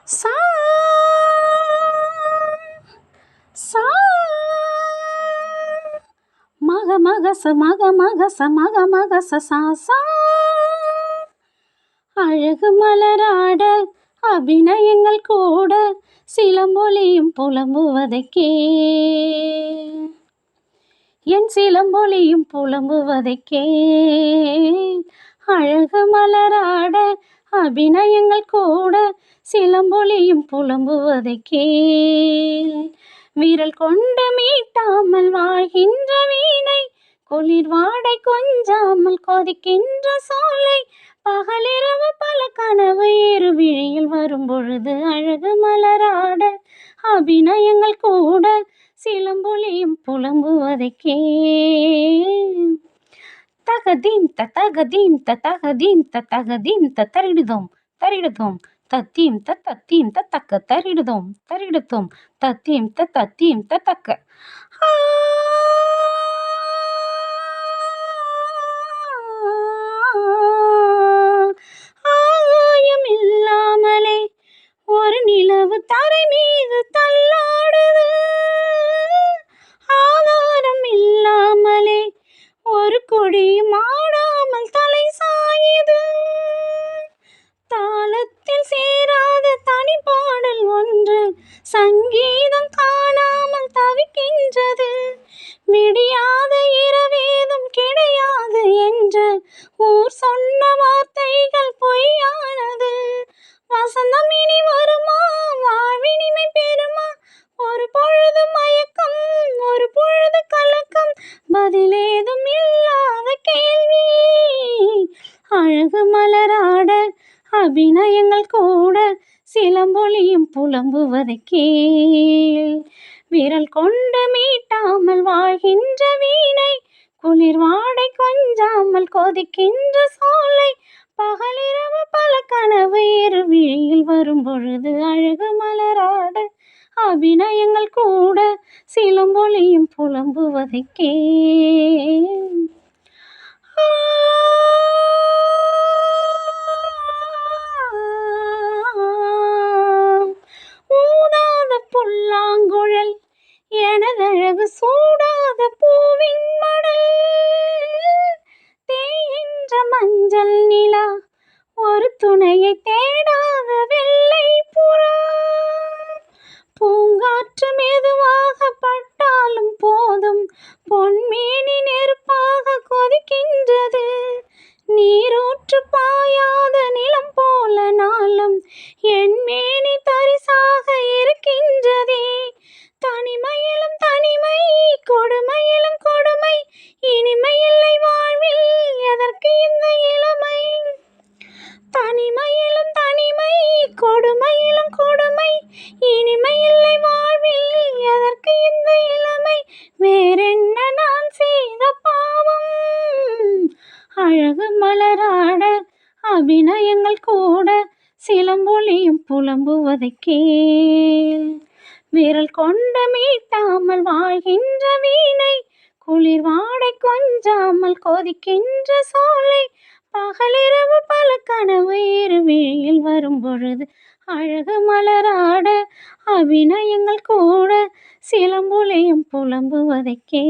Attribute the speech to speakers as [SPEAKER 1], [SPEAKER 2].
[SPEAKER 1] சா சா மக மகச மக மகச மக மகச சா சா அழகு மலராட அபிநயங்கள் கூட சிலம்பொலியும் புலம்புவதைக்கே என் சிலம்பொலியும் புலம்புவதைக்கே அழகு மலராட அபிநயங்கள் கூட சிலம்பொலியும் புலம்புவதைக்கே விரல் கொண்டு மீட்டாமல் வாழ்கின்ற வீணை குளிர் வாடை கொஞ்சாமல் கொதிக்கின்ற சோலை பகலிரவு பல கனவு இரு விழியில் வரும் பொழுது அழகு மலராட அபிநயங்கள் கூட சிலம்பொலியும் புலம்புவதைக்கே தகதீம் தகதீம் தகதீம் தகதீம் தரிடுதோம் தரிடுதோம் தத்தீம் தத்தீம் தக்க தரிடுதோம் தரிடுதோம் தத்தீம் தத்தீம் தக்க ஆகாயம் இல்லாமலே ஒரு நிலவு தரை மீது தள்ளாடுது ஆதாரம் இல்லாமலே ஒரு கொடியும் ஆடாமல் தலை சாயுது தாளத்தில் சேராத தனி பாடல் ஒன்று சங்கீதம் காணாமல் தவிக்கின்றது விடியாத இரவேதும் கிடையாது என்று ஊர் சொன்ன வார்த்தைகள் பொய்யானது வசந்தம் இனி வருமா வாழ்வினிமை பெறுமா ஒரு பொழுது மயக்கம் ஒரு பொழுது கலக்கம் பதிலேதும் இல்லாத கேள்வி அழகு மலராட அபிநயங்கள் கூட சிலம்பொலியும் புலம்புவதைக்கே விரல் கொண்டு மீட்டாமல் வாழ்கின்ற வீணை குளிர் வாடை கொஞ்சாமல் கொதிக்கின்ற சோலை பகலிரவு பல கனவு இரு விழியில் வரும் பொழுது அழகு மலராட அபிநயங்கள் கூட சிலம்பொலியும் புலம்புவதைக்கே ஊதாத புல்லாங்குழல் எனதழகு சூடாத பூவின் மடல் தேயின்ற மஞ்சள் நிலா ஒரு துணையை தேடாத வெள்ளை புறா பூங்காற்று மெதுவாக பட்டாலும் போதும் பொன்மேனி நெருப்பாக கொதிக்கின்றது நீரூற்று பாயாத நிலம் போல நாளும் என் மேனி தரிசாக இருக்கின்றதே தனிமையிலும் தனிமை கொடுமையிலும் கொடுமை இனிமையில்லை வாழ்வில் எதற்கு இந்த இளமை தனிமையிலும் தனிமை கொடுமையிலும் கொடுமை இனிமையில்லை வாழ்வில் எதற்கு இந்த இளமை வேறென்ன நான் செய்த பாவம் அழகு மலராட அபிநயங்கள் கூட சிலம்பொலியும் புலம்புவதைக்கே விரல் கொண்டு மீட்டாமல் வாழ்கின்ற வீணை குளிர் வாடை கொஞ்சாமல் கொதிக்கின்ற சோலை பகலிரவு பல கனவு இரு விழியில் வரும் பொழுது அழகு மலராட அபிநயங்கள் கூட சிலம்பொலியும் புலம்புவதைக்கே